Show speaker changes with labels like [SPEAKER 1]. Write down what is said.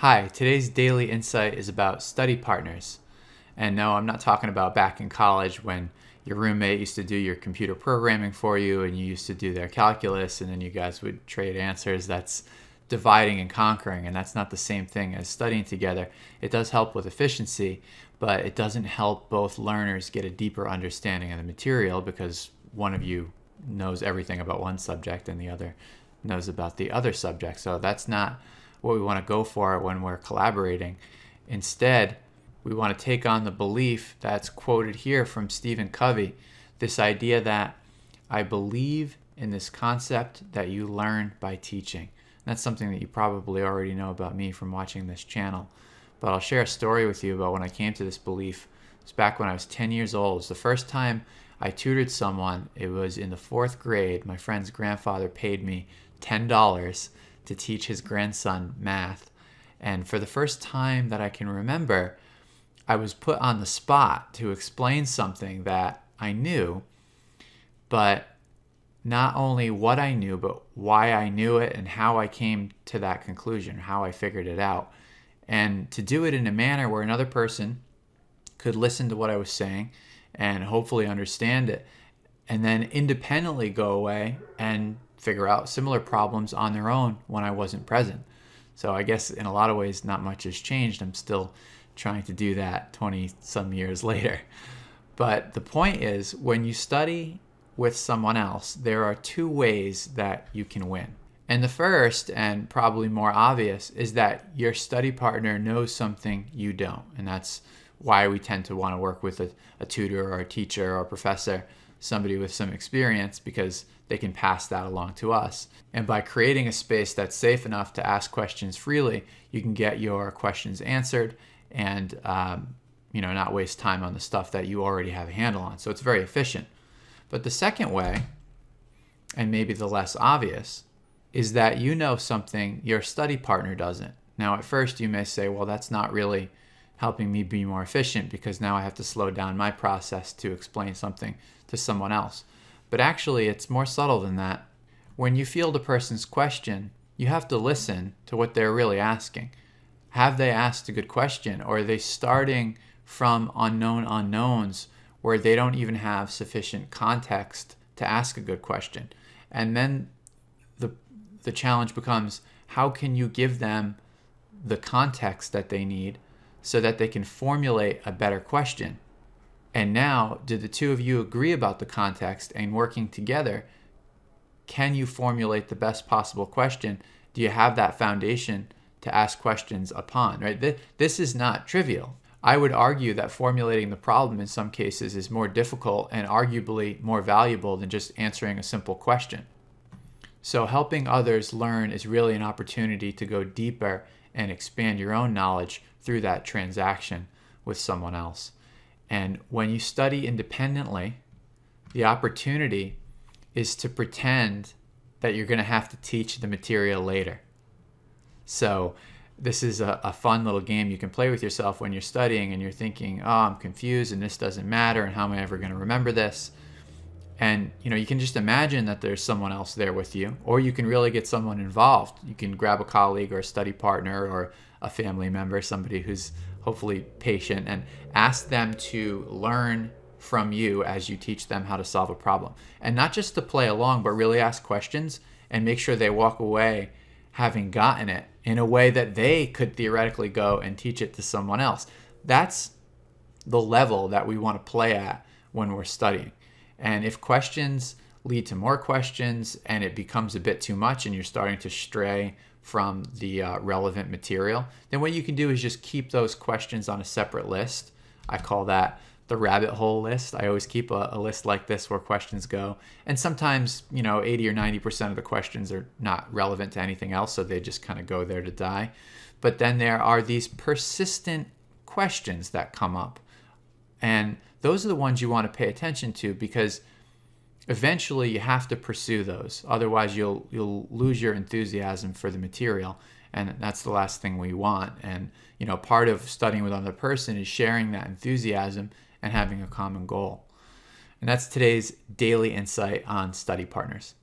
[SPEAKER 1] Hi, today's daily insight is about study partners. And no, I'm not talking about back in college when your roommate used to do your computer programming for you and you used to do their calculus and then you guys would trade answers. That's dividing and conquering, and that's not the same thing as studying together. It does help with efficiency, but it doesn't help both learners get a deeper understanding of the material because one of you knows everything about one subject and the other knows about the other subject. So that's not what we want to go for when we're collaborating. Instead, we want to take on the belief that's quoted here from Stephen Covey, this idea that I believe in this concept that you learn by teaching. That's something that you probably already know about me from watching this channel. But I'll share a story with you about when I came to this belief. It was back when I was 10 years old. It was the first time I tutored someone. It was in the 4th grade. My friend's grandfather paid me $10 to teach his grandson math. And for the first time that I can remember, I was put on the spot to explain something that I knew, but not only what I knew, but why I knew it and how I came to that conclusion, how I figured it out. And to do it in a manner where another person could listen to what I was saying and hopefully understand it, and then independently go away and figure out similar problems on their own when I wasn't present. So I guess in a lot of ways, not much has changed. I'm still trying to do that 20 some years later. But the point is, when you study with someone else, there are 2 ways that you can win. And the first, and probably more obvious, is that your study partner knows something you don't. And that's why we tend to want to work with a tutor or a teacher or a professor, somebody with some experience, because they can pass that along to us. And by creating a space that's safe enough to ask questions freely, you can get your questions answered and not waste time on the stuff that you already have a handle on. So it's very efficient. But the second way, and maybe the less obvious, is that you know something your study partner doesn't. Now, at first you may say, well, that's not really helping me be more efficient because now I have to slow down my process to explain something to someone else. But actually, it's more subtle than that. When you field a person's question, you have to listen to what they're really asking. Have they asked a good question, or are they starting from unknown unknowns where they don't even have sufficient context to ask a good question? And then the challenge becomes, how can you give them the context that they need so that they can formulate a better question? And now, did the 2 of you agree about the context, and working together, can you formulate the best possible question? Do you have that foundation to ask questions upon, right? This is not trivial. I would argue that formulating the problem in some cases is more difficult and arguably more valuable than just answering a simple question. So helping others learn is really an opportunity to go deeper and expand your own knowledge through that transaction with someone else. And when you study independently, the opportunity is to pretend that you're going to have to teach the material later. So this is a fun little game you can play with yourself when you're studying and you're thinking, oh, I'm confused and this doesn't matter and how am I ever going to remember this? And you can just imagine that there's someone else there with you, or you can really get someone involved. You can grab a colleague or a study partner or a family member, somebody who's hopefully patient, and ask them to learn from you as you teach them how to solve a problem. And not just to play along, but really ask questions and make sure they walk away having gotten it in a way that they could theoretically go and teach it to someone else. That's the level that we want to play at when we're studying. And if questions lead to more questions and it becomes a bit too much and you're starting to stray from the relevant material, then what you can do is just keep those questions on a separate list. I call that the rabbit hole list. I always keep a list like this where questions go. And sometimes, 80 or 90% of the questions are not relevant to anything else, so they just kind of go there to die. But then there are these persistent questions that come up. And those are the ones you want to pay attention to, because eventually you have to pursue those. Otherwise, you'll lose your enthusiasm for the material, and that's the last thing we want. And part of studying with another person is sharing that enthusiasm and having a common goal. And that's today's daily insight on study partners.